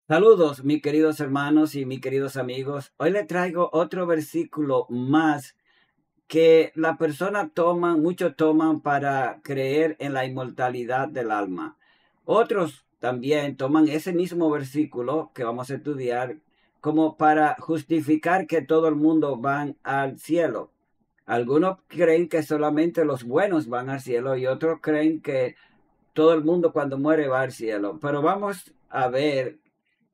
Saludos, mis queridos hermanos y mis queridos amigos. Hoy les traigo otro versículo más que muchos toman para creer en la inmortalidad del alma. Otros también toman ese mismo versículo que vamos a estudiar como para justificar que todo el mundo van al cielo. Algunos creen que solamente los buenos van al cielo y otros creen que todo el mundo cuando muere va al cielo. Pero vamos a ver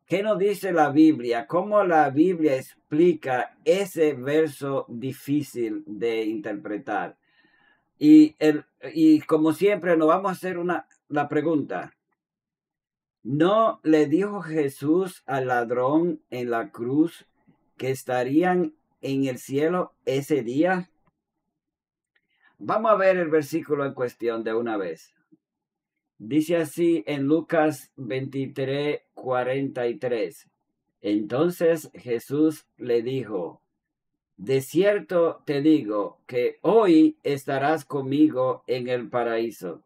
qué nos dice la Biblia, cómo la Biblia explica ese verso difícil de interpretar. Y como siempre nos vamos a hacer la pregunta. ¿No le dijo Jesús al ladrón en la cruz que estarían en el cielo ese día? Vamos a ver el versículo en cuestión de una vez. Dice así en Lucas 23:43. Entonces Jesús le dijo: de cierto te digo que hoy estarás conmigo en el paraíso.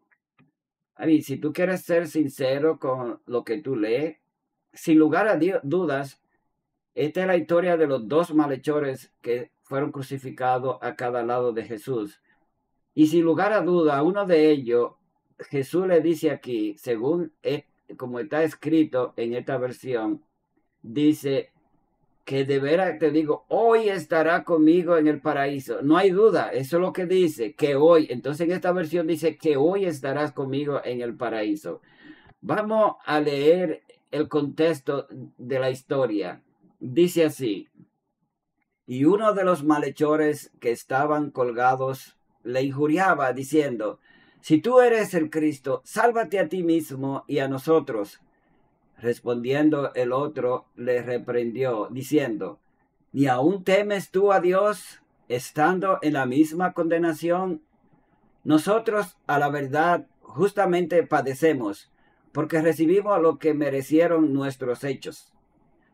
Si tú quieres ser sincero con lo que tú lees, sin lugar a dudas, esta es la historia de los dos malhechores que fueron crucificados a cada lado de Jesús. Y sin lugar a duda, uno de ellos, Jesús le dice aquí, según como está escrito en esta versión, dice que de veras te digo, hoy estará conmigo en el paraíso. No hay duda, eso es lo que dice, que hoy. Entonces en esta versión dice que hoy estarás conmigo en el paraíso. Vamos a leer el contexto de la historia. Dice así: y uno de los malhechores que estaban colgados le injuriaba diciendo: si tú eres el Cristo, sálvate a ti mismo y a nosotros. Respondiendo el otro le reprendió diciendo: ¿ni aún temes tú a Dios, estando en la misma condenación? Nosotros, a la verdad, justamente padecemos, porque recibimos lo que merecieron nuestros hechos.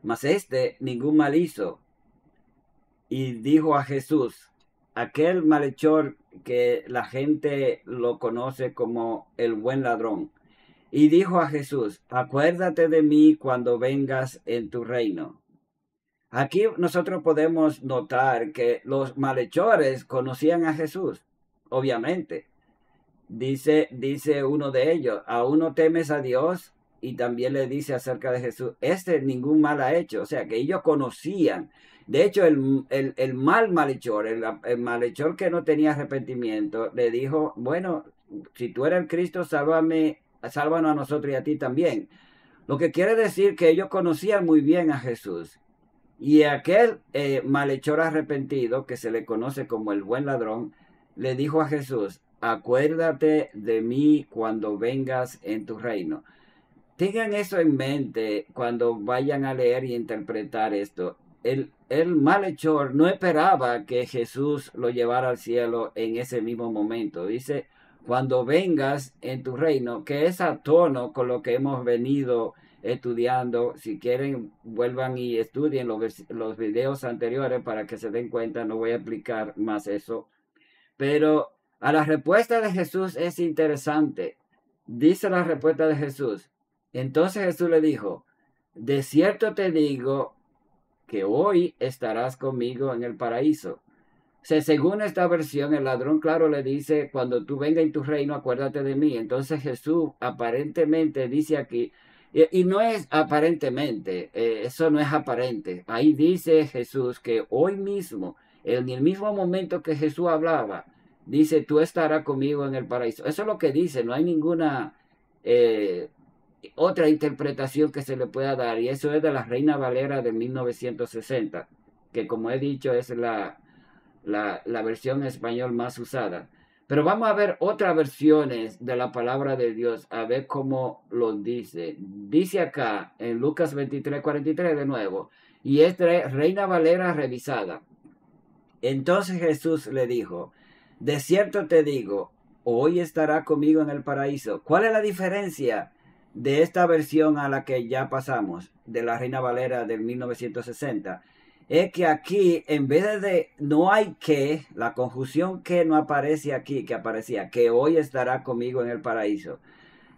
Mas éste ningún mal hizo. Y dijo a Jesús, aquel malhechor que la gente lo conoce como el buen ladrón, y dijo a Jesús: acuérdate de mí cuando vengas en tu reino. Aquí nosotros podemos notar que los malhechores conocían a Jesús, obviamente. Dice uno de ellos: ¿aún no temes a Dios? Y también le dice acerca de Jesús: este ningún mal ha hecho. O sea, que ellos conocían. De hecho, el malhechor, el malhechor que no tenía arrepentimiento, le dijo: bueno, si tú eres el Cristo, sálvanos a nosotros y a ti también. Lo que quiere decir que ellos conocían muy bien a Jesús. Y aquel malhechor arrepentido, que se le conoce como el buen ladrón, le dijo a Jesús: acuérdate de mí cuando vengas en tu reino. Tengan eso en mente cuando vayan a leer y interpretar esto. El malhechor no esperaba que Jesús lo llevara al cielo en ese mismo momento. Dice, cuando vengas en tu reino, que es a tono con lo que hemos venido estudiando. Si quieren, vuelvan y estudien los videos anteriores para que se den cuenta. No voy a explicar más eso. Pero a la respuesta de Jesús es interesante. Dice la respuesta de Jesús. Entonces Jesús le dijo: de cierto te digo que hoy estarás conmigo en el paraíso. O sea, según esta versión, el ladrón claro le dice: cuando tú vengas en tu reino, acuérdate de mí. Entonces Jesús aparentemente dice aquí, y no es aparentemente, eso no es aparente. Ahí dice Jesús que hoy mismo, en el mismo momento que Jesús hablaba, dice: tú estarás conmigo en el paraíso. Eso es lo que dice, no hay ninguna otra interpretación que se le pueda dar. Y eso es de la Reina Valera de 1960, que como he dicho es la versión en español más usada. Pero vamos a ver otras versiones de la palabra de Dios, a ver cómo lo dice. Dice acá en Lucas 23:43 de nuevo, y es Reina Valera revisada. Entonces Jesús le dijo: de cierto te digo, hoy estará conmigo en el paraíso. ¿Cuál es la diferencia de esta versión a la que ya pasamos, de la Reina Valera del 1960? Es que aquí, en vez de no hay que, la conjunción que no aparece aquí, que aparecía, que hoy estará conmigo en el paraíso.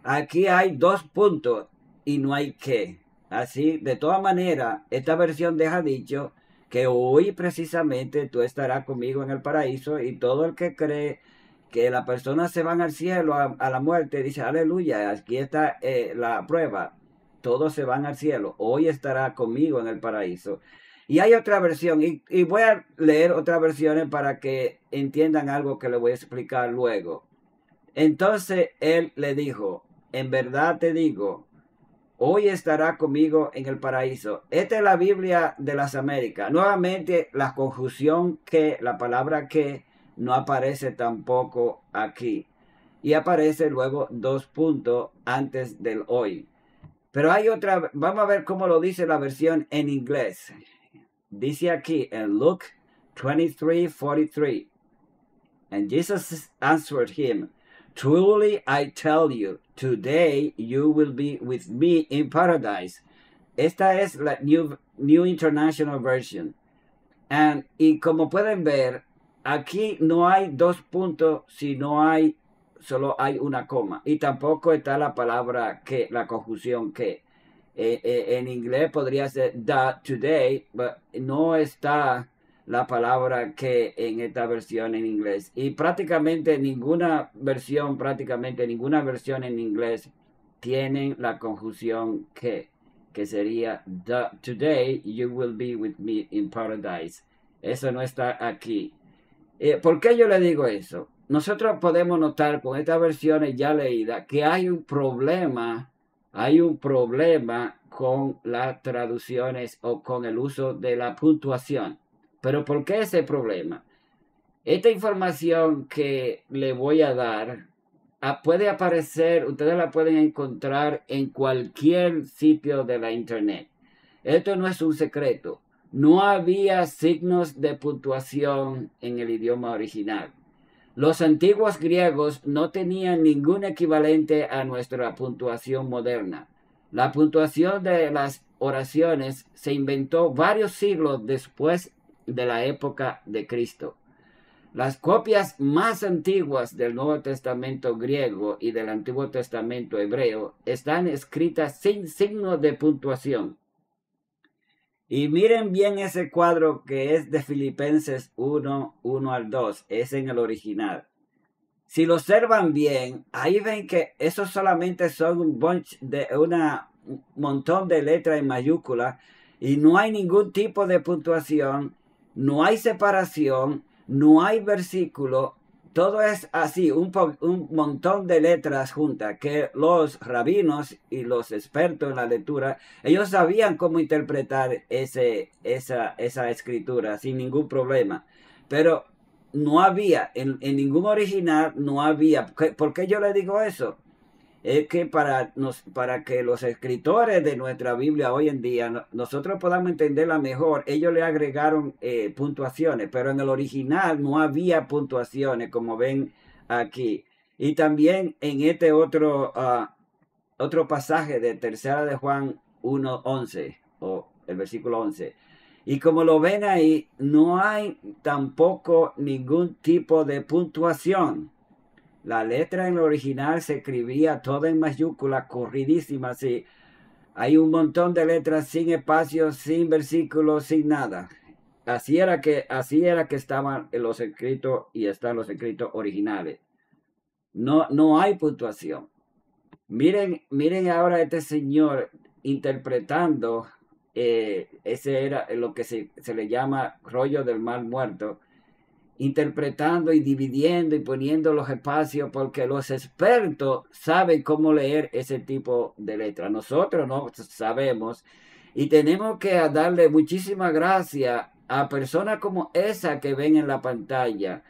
Aquí hay dos puntos y no hay que. Así, de todas maneras, esta versión deja dicho que hoy precisamente tú estarás conmigo en el paraíso, y todo el que cree que las personas se van al cielo a la muerte, dice, aleluya, aquí está la prueba, todos se van al cielo, hoy estará conmigo en el paraíso. Y hay otra versión, y voy a leer otras versiones para que entiendan algo que les voy a explicar luego. Entonces él le dijo, en verdad te digo, hoy estará conmigo en el paraíso. Esta es la Biblia de las Américas. Nuevamente, la conjunción que, la palabra que, no aparece tampoco aquí. Y aparece luego 2 puntos antes del hoy. Pero hay otra, vamos a ver cómo lo dice la versión en inglés. Dice aquí en Luke 23:43. And Jesus answered him, truly I tell you, today you will be with me in paradise. Esta es la New International Version. Y como pueden ver, aquí no hay 2 puntos, solo hay una coma. Y tampoco está la palabra que, la conjunción que. En inglés podría ser the today, pero no está la palabra que en esta versión en inglés. Y prácticamente ninguna versión en inglés tienen la conjunción que sería the today you will be with me in paradise. Eso no está aquí. ¿Por qué yo le digo eso? Nosotros podemos notar con estas versiones ya leídas que hay un problema con las traducciones o con el uso de la puntuación. ¿Pero por qué ese problema? Esta información que le voy a dar puede aparecer, ustedes la pueden encontrar en cualquier sitio de la internet. Esto no es un secreto. No había signos de puntuación en el idioma original. Los antiguos griegos no tenían ningún equivalente a nuestra puntuación moderna. La puntuación de las oraciones se inventó varios siglos después de la época de Cristo. Las copias más antiguas del Nuevo Testamento griego y del Antiguo Testamento hebreo están escritas sin signo de puntuación. Y miren bien ese cuadro que es de Filipenses 1:1-2, es en el original. Si lo observan bien, ahí ven que eso solamente son un montón de letras en mayúsculas, y no hay ningún tipo de puntuación, no hay separación, no hay versículo, todo es así, un montón de letras juntas, que los rabinos y los expertos en la lectura, ellos sabían cómo interpretar esa escritura sin ningún problema. Pero no había, en ningún original no había. ¿Por qué yo le digo eso? Es que para que los escritores de nuestra Biblia hoy en día, nosotros podamos entenderla mejor, ellos le agregaron puntuaciones, pero en el original no había puntuaciones, como ven aquí. Y también en este otro pasaje de 3 de Juan 1:11, o el versículo 11. Y como lo ven ahí, no hay tampoco ningún tipo de puntuación. La letra en el original se escribía toda en mayúscula, corridísima, así. Hay un montón de letras sin espacios, sin versículos, sin nada. Así era que estaban los escritos y están los escritos originales. No hay puntuación. Miren ahora a este señor interpretando, ese era lo que se le llama rollo del mal muerto, interpretando y dividiendo y poniendo los espacios, porque los expertos saben cómo leer ese tipo de letras. Nosotros no sabemos, y tenemos que darle muchísima gracia a personas como esa que ven en la pantalla,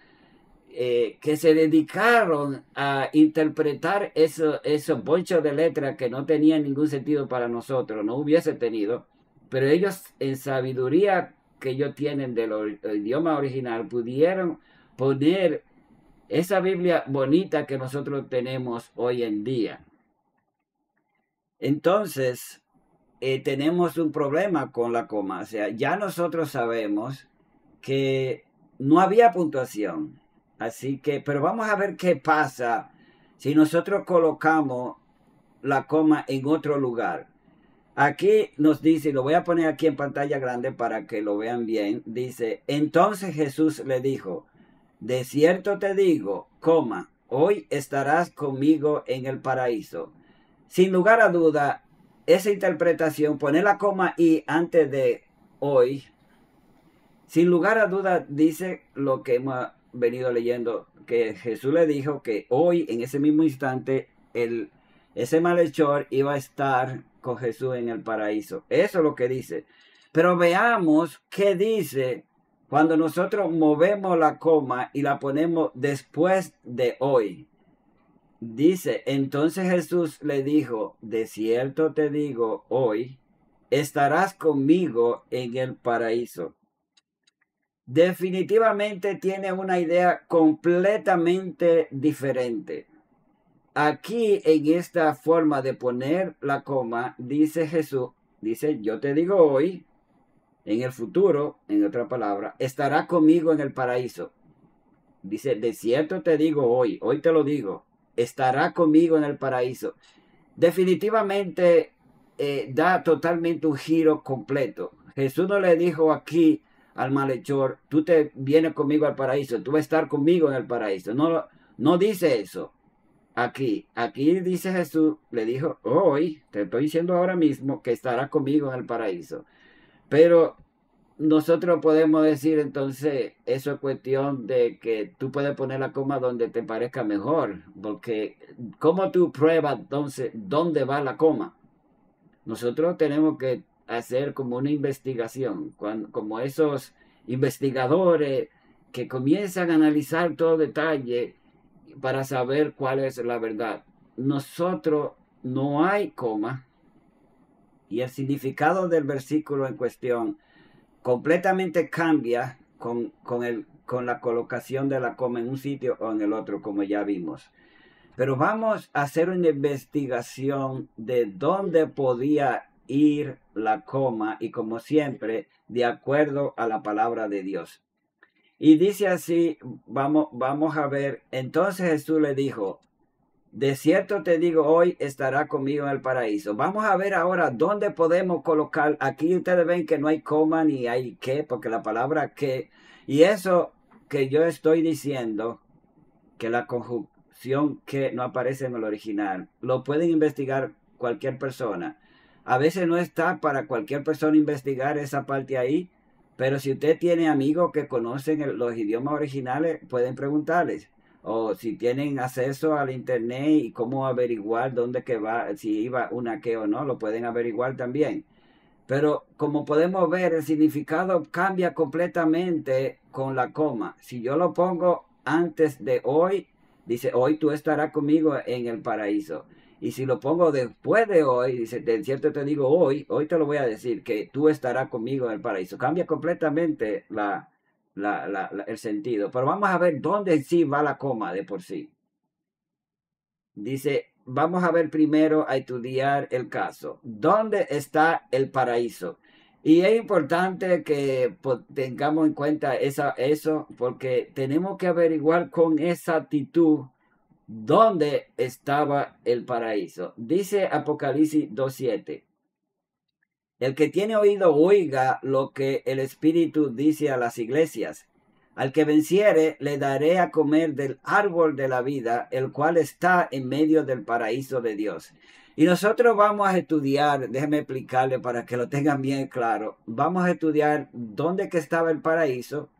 que se dedicaron a interpretar esos bonchos de letras que no tenían ningún sentido para nosotros, no hubiese tenido, pero ellos en sabiduría que ellos tienen del idioma original pudieron poner esa Biblia bonita que nosotros tenemos hoy en día. Entonces, tenemos un problema con la coma. O sea, ya nosotros sabemos que no había puntuación. Así que, pero vamos a ver qué pasa si nosotros colocamos la coma en otro lugar. Aquí nos dice, y lo voy a poner aquí en pantalla grande para que lo vean bien, dice, entonces Jesús le dijo, de cierto te digo, coma, hoy estarás conmigo en el paraíso. Sin lugar a duda, esa interpretación, poner la coma y antes de hoy, sin lugar a duda dice lo que hemos venido leyendo, que Jesús le dijo que hoy, en ese mismo instante, ese malhechor iba a estar con Jesús en el paraíso. Eso es lo que dice. Pero veamos qué dice cuando nosotros movemos la coma y la ponemos después de hoy. Dice, entonces Jesús le dijo, de cierto te digo, hoy estarás conmigo en el paraíso. Definitivamente tiene una idea completamente diferente. Aquí en esta forma de poner la coma, dice Jesús, dice, yo te digo hoy, en el futuro, en otra palabra, estará conmigo en el paraíso. Dice, de cierto te digo hoy, hoy te lo digo, estará conmigo en el paraíso. Definitivamente da totalmente un giro completo. Jesús no le dijo aquí al malhechor, tú te vienes conmigo al paraíso, tú vas a estar conmigo en el paraíso. No dice eso. Aquí dice Jesús, le dijo, hoy, te estoy diciendo ahora mismo que estará conmigo en el paraíso. Pero nosotros podemos decir entonces, eso es cuestión de que tú puedes poner la coma donde te parezca mejor, porque ¿cómo tú pruebas entonces dónde va la coma? Nosotros tenemos que hacer como una investigación, como esos investigadores que comienzan a analizar todo detalle para saber cuál es la verdad. Nosotros no hay coma y el significado del versículo en cuestión completamente cambia con la colocación de la coma en un sitio o en el otro, como ya vimos. Pero vamos a hacer una investigación de dónde podía ir la coma y, como siempre, de acuerdo a la palabra de Dios. Y dice así, vamos a ver, entonces Jesús le dijo, de cierto te digo, hoy estará conmigo en el paraíso. Vamos a ver ahora dónde podemos colocar, aquí ustedes ven que no hay coma ni hay qué, porque la palabra que, y eso que yo estoy diciendo, que la conjunción que no aparece en el original, lo pueden investigar cualquier persona. A veces no está para cualquier persona investigar esa parte ahí, pero si usted tiene amigos que conocen los idiomas originales, pueden preguntarles. O si tienen acceso al internet y cómo averiguar dónde que va, si iba una que o no, lo pueden averiguar también. Pero como podemos ver, el significado cambia completamente con la coma. Si yo lo pongo antes de hoy, dice, hoy tú estarás conmigo en el paraíso. Y si lo pongo después de hoy, dice, de cierto te digo hoy te lo voy a decir, que tú estarás conmigo en el paraíso. Cambia completamente el sentido. Pero vamos a ver dónde sí va la coma de por sí. Dice, vamos a ver primero a estudiar el caso. ¿Dónde está el paraíso? Y es importante que tengamos en cuenta eso porque tenemos que averiguar con exactitud dónde estaba el paraíso. Dice Apocalipsis 2:7. El que tiene oído oiga lo que el Espíritu dice a las iglesias. Al que venciere le daré a comer del árbol de la vida, el cual está en medio del paraíso de Dios. Y nosotros vamos a estudiar, déjenme explicarle para que lo tengan bien claro, vamos a estudiar dónde que estaba el paraíso,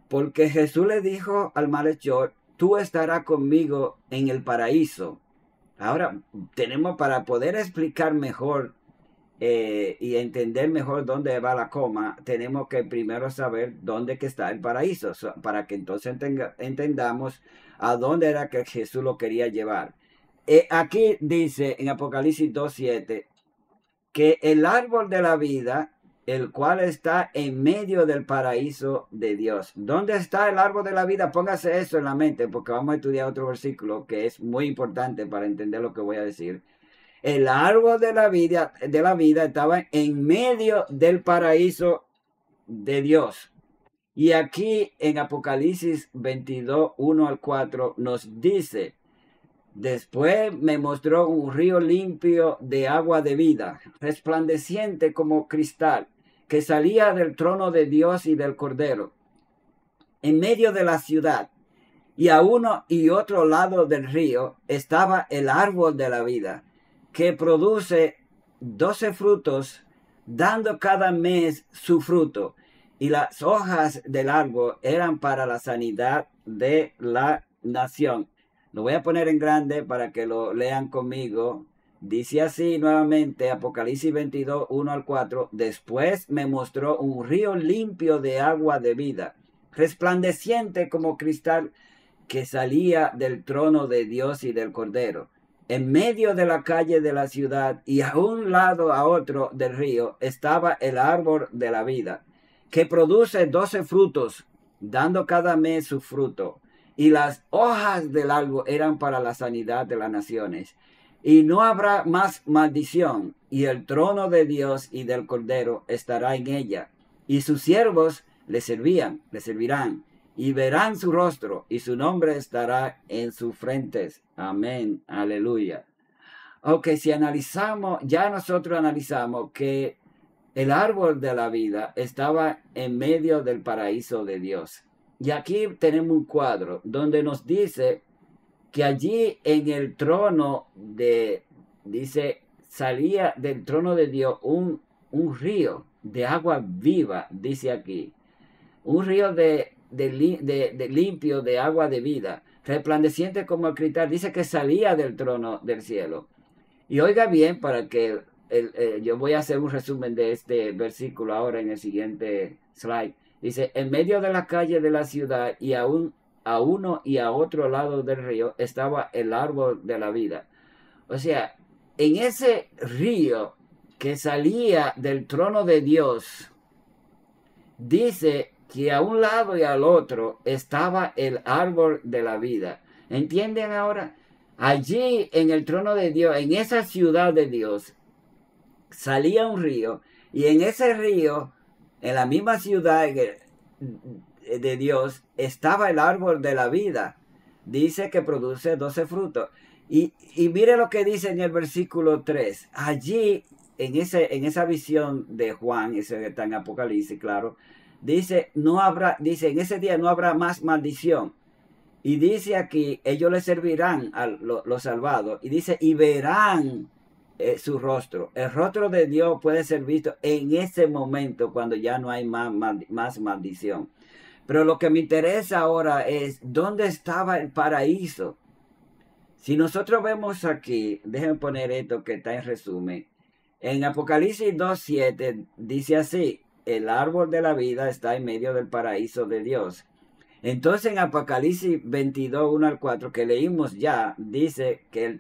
porque Jesús le dijo al malhechor, tú estarás conmigo en el paraíso. Ahora, tenemos para poder explicar mejor y entender mejor dónde va la coma, tenemos que primero saber dónde que está el paraíso, para que entonces entendamos a dónde era que Jesús lo quería llevar. Aquí dice en Apocalipsis 2:7 que el árbol de la vida, el cual está en medio del paraíso de Dios. ¿Dónde está el árbol de la vida? Póngase eso en la mente, porque vamos a estudiar otro versículo que es muy importante para entender lo que voy a decir. El árbol de la vida estaba en medio del paraíso de Dios. Y aquí en Apocalipsis 22, 1 al 4 nos dice, Después me mostró un río limpio de agua de vida, resplandeciente como cristal, que salía del trono de Dios y del Cordero. En medio de la ciudad y a uno y otro lado del río estaba el árbol de la vida, que produce 12 frutos, dando cada mes su fruto. Y las hojas del árbol eran para la sanidad de la nación. Lo voy a poner en grande para que lo lean conmigo. Dice así nuevamente, Apocalipsis 22, 1 al 4. Después me mostró un río limpio de agua de vida, resplandeciente como cristal, que salía del trono de Dios y del Cordero. En medio de la calle de la ciudad y a un lado a otro del río estaba el árbol de la vida, que produce 12 frutos, dando cada mes su fruto. Y las hojas del árbol eran para la sanidad de las naciones. Y no habrá más maldición, y el trono de Dios y del Cordero estará en ella. Y sus siervos le servirán, y verán su rostro, y su nombre estará en sus frentes. Amén, aleluya. Ok, si analizamos, ya nosotros analizamos que el árbol de la vida estaba en medio del paraíso de Dios. Y aquí tenemos un cuadro donde nos dice que allí en el trono salía del trono de Dios un río de agua viva, dice aquí. Un río de limpio de agua de vida, resplandeciente como el cristal, dice que salía del trono del cielo. Y oiga bien, para que yo voy a hacer un resumen de este versículo ahora en el siguiente slide. Dice, en medio de la calle de la ciudad y a uno y a otro lado del río estaba el árbol de la vida. O sea, en ese río que salía del trono de Dios, dice que a un lado y al otro estaba el árbol de la vida. ¿Entienden ahora? Allí en el trono de Dios, en esa ciudad de Dios, salía un río, y en ese río, en la misma ciudad de Dios, estaba el árbol de la vida. Dice que produce 12 frutos. Y mire lo que dice en el versículo 3. Allí, en esa visión de Juan, ese que está en Apocalipsis, claro, dice, en ese día no habrá más maldición. Y dice aquí, ellos le servirán a los salvados. Y dice, y verán su rostro. El rostro de Dios puede ser visto en ese momento cuando ya no hay más maldición. Pero lo que me interesa ahora es, ¿dónde estaba el paraíso? Si nosotros vemos aquí, déjenme poner esto que está en resumen. En Apocalipsis 2:7 dice así, el árbol de la vida está en medio del paraíso de Dios. Entonces en Apocalipsis 22, 1 al 4, que leímos ya, dice que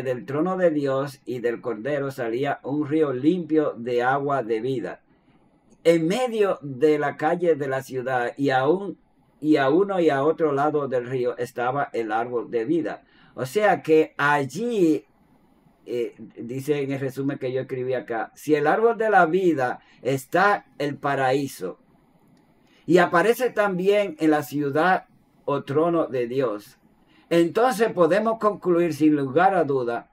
del trono de Dios y del Cordero salía un río limpio de agua de vida. En medio de la calle de la ciudad y a uno y a otro lado del río estaba el árbol de vida. O sea que allí, dice en el resumen que yo escribí acá, si el árbol de la vida está el paraíso, y aparece también en la ciudad o trono de Dios, entonces podemos concluir sin lugar a duda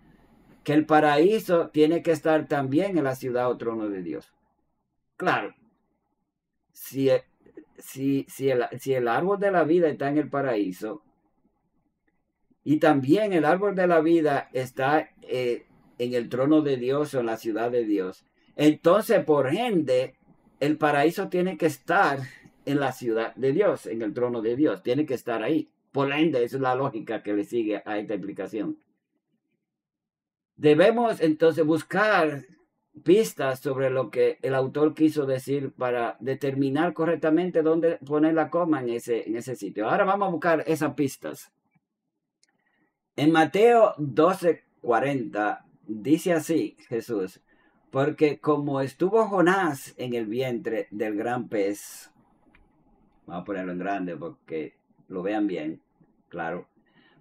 que el paraíso tiene que estar también en la ciudad o trono de Dios. Claro, si el árbol de la vida está en el paraíso y también el árbol de la vida está en el trono de Dios o en la ciudad de Dios, entonces por ende el paraíso tiene que estar en la ciudad de Dios, en el trono de Dios, tiene que estar ahí. Por ende, esa es la lógica que le sigue a esta explicación. Debemos entonces buscar pistas sobre lo que el autor quiso decir para determinar correctamente dónde poner la coma en ese sitio. Ahora vamos a buscar esas pistas. En Mateo 12:40 dice así Jesús, porque como estuvo Jonás en el vientre del gran pez, vamos a ponerlo en grande porque lo vean bien, claro.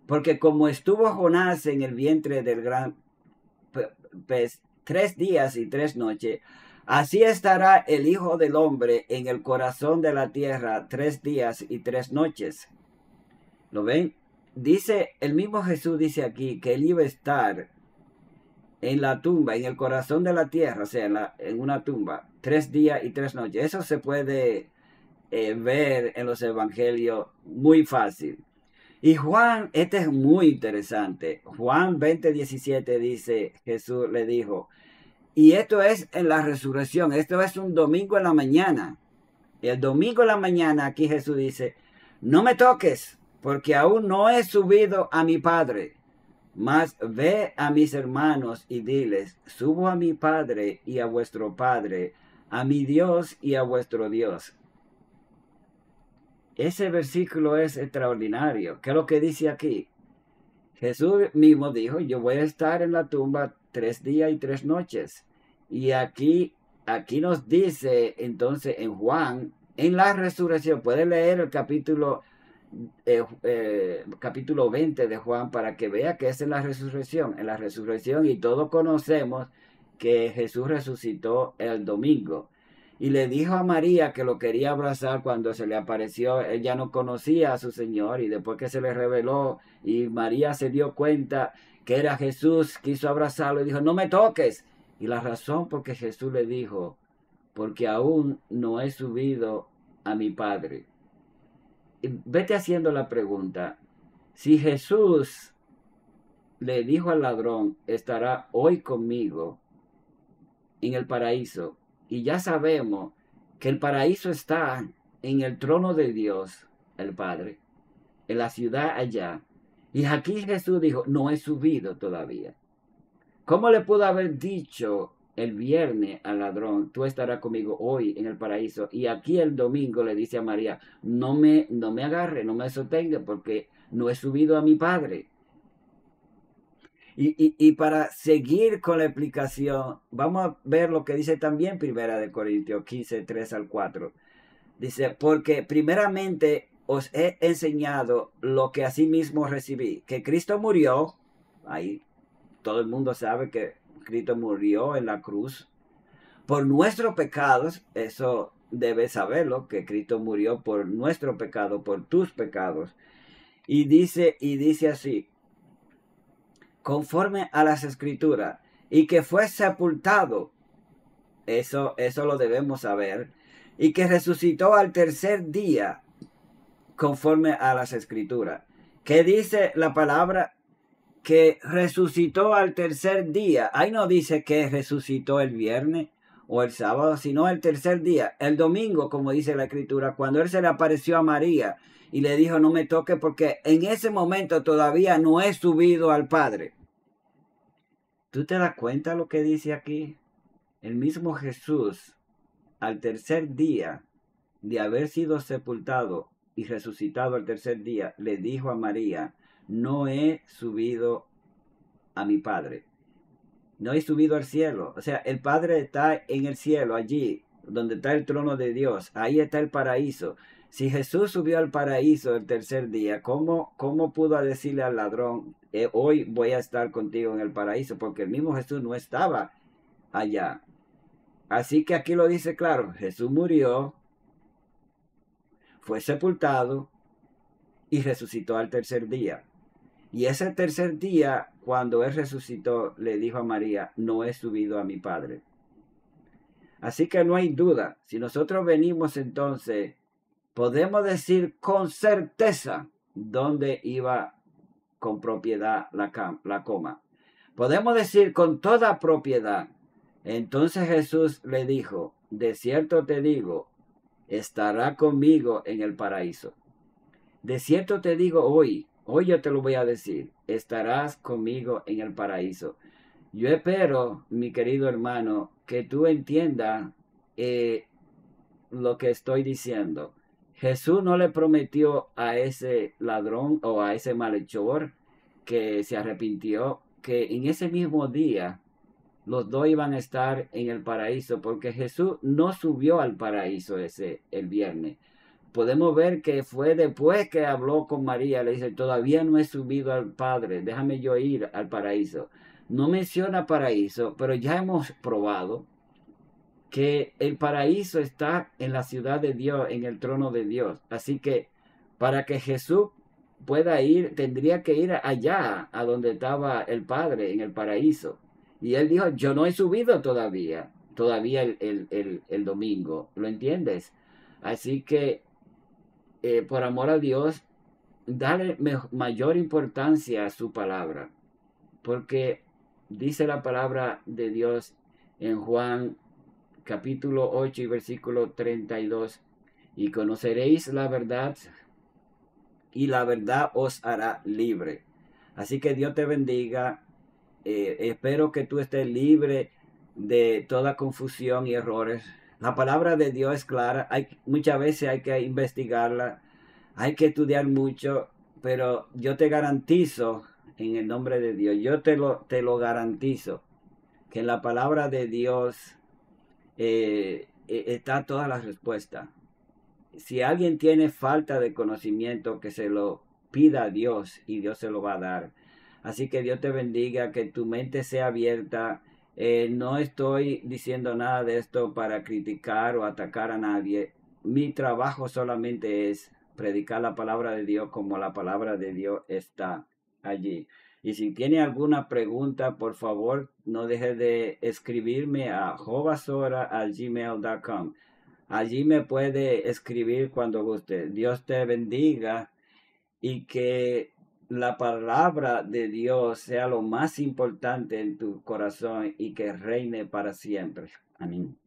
Porque como estuvo Jonás en el vientre del gran pez 3 días y 3 noches, así estará el Hijo del Hombre en el corazón de la tierra 3 días y 3 noches. ¿Lo ven? dice, el mismo Jesús dice aquí que él iba a estar en la tumba, en el corazón de la tierra, o sea, en una tumba, 3 días y 3 noches. Eso se puede ver en los evangelios muy fácil. Y Juan, este es muy interesante. Juan 20:17 dice, Jesús le dijo, y esto es en la resurrección, esto es un domingo en la mañana. El domingo en la mañana aquí Jesús dice, no me toques, porque aún no he subido a mi Padre. Mas ve a mis hermanos y diles, subo a mi Padre y a vuestro Padre, a mi Dios y a vuestro Dios. Ese versículo es extraordinario. ¿Qué es lo que dice aquí? Jesús mismo dijo, yo voy a estar en la tumba 3 días y 3 noches. Y aquí nos dice entonces en Juan, en la resurrección, puede leer el capítulo 20 de Juan para que vea que es en la resurrección. En la resurrección, y todos conocemos que Jesús resucitó el domingo. Y le dijo a María que lo quería abrazar cuando se le apareció. Él ya no conocía a su Señor, y después que se le reveló y María se dio cuenta que era Jesús, quiso abrazarlo y dijo, no me toques. Y la razón por que Jesús le dijo, porque aún no he subido a mi Padre. Y vete haciendo la pregunta, si Jesús le dijo al ladrón, estará hoy conmigo en el paraíso, y ya sabemos que el paraíso está en el trono de Dios, el Padre, en la ciudad allá. Y aquí Jesús dijo, no he subido todavía. ¿Cómo le pudo haber dicho el viernes al ladrón, tú estarás conmigo hoy en el paraíso? Y aquí el domingo le dice a María, no me agarre, no me sostenga, porque no he subido a mi Padre. Y para seguir con la explicación, vamos a ver lo que dice también 1 Corintios 15, 3 al 4. Dice, porque primeramente os he enseñado lo que asimismo recibí, que Cristo murió, ahí todo el mundo sabe que Cristo murió en la cruz por nuestros pecados. Eso debes saberlo, que Cristo murió por nuestro pecado, por tus pecados. Y dice así, conforme a las Escrituras, y que fue sepultado, eso lo debemos saber, y que resucitó al tercer día, conforme a las Escrituras. ¿Qué dice la palabra? Que resucitó al tercer día. Ahí no dice que resucitó el viernes o el sábado, sino el tercer día, el domingo, como dice la Escritura, cuando él se le apareció a María y le dijo, no me toque, porque en ese momento todavía no he subido al Padre. ¿Tú te das cuenta lo que dice aquí? El mismo Jesús, al tercer día de haber sido sepultado y resucitado al tercer día, le dijo a María, no he subido a mi Padre, no he subido al cielo. O sea, el Padre está en el cielo, allí donde está el trono de Dios, ahí está el paraíso. Si Jesús subió al paraíso el tercer día, ¿cómo pudo decirle al ladrón, hoy voy a estar contigo en el paraíso? Porque el mismo Jesús no estaba allá. Así que aquí lo dice claro, Jesús murió, fue sepultado y resucitó al tercer día. Y ese tercer día, cuando él resucitó, le dijo a María, no he subido a mi Padre. Así que no hay duda, si nosotros venimos entonces, podemos decir con certeza dónde iba con propiedad la coma. Podemos decir con toda propiedad. Entonces Jesús le dijo, de cierto te digo, estará conmigo en el paraíso. De cierto te digo hoy yo te lo voy a decir, estarás conmigo en el paraíso. Yo espero, mi querido hermano, que tú entiendas lo que estoy diciendo. Jesús no le prometió a ese ladrón o a ese malhechor que se arrepintió que en ese mismo día los dos iban a estar en el paraíso, porque Jesús no subió al paraíso el viernes. Podemos ver que fue después que habló con María, le dice, todavía no he subido al Padre, déjame yo ir al paraíso. No menciona paraíso, pero ya hemos probado que el paraíso está en la ciudad de Dios, en el trono de Dios. Así que para que Jesús pueda ir, tendría que ir allá, a donde estaba el Padre, en el paraíso. Y él dijo, yo no he subido todavía el domingo, ¿lo entiendes? Así que, por amor a Dios, dale mayor importancia a su palabra, porque dice la palabra de Dios en Juan capítulo 8 y versículo 32, y conoceréis la verdad, y la verdad os hará libre. Así que Dios te bendiga. Espero que tú estés libre de toda confusión y errores. La palabra de Dios es clara. Muchas veces hay que investigarla, hay que estudiar mucho, pero yo te garantizo, en el nombre de Dios, yo te lo garantizo, que en la palabra de Dios está toda la respuesta. Si alguien tiene falta de conocimiento, que se lo pida a Dios y Dios se lo va a dar. Así que Dios te bendiga, que tu mente sea abierta. No estoy diciendo nada de esto para criticar o atacar a nadie. Mi trabajo solamente es predicar la palabra de Dios como la palabra de Dios está allí. Y si tiene alguna pregunta, por favor, no deje de escribirme a jovasora@gmail.com. Allí me puede escribir cuando guste. Dios te bendiga y que la palabra de Dios sea lo más importante en tu corazón y que reine para siempre. Amén.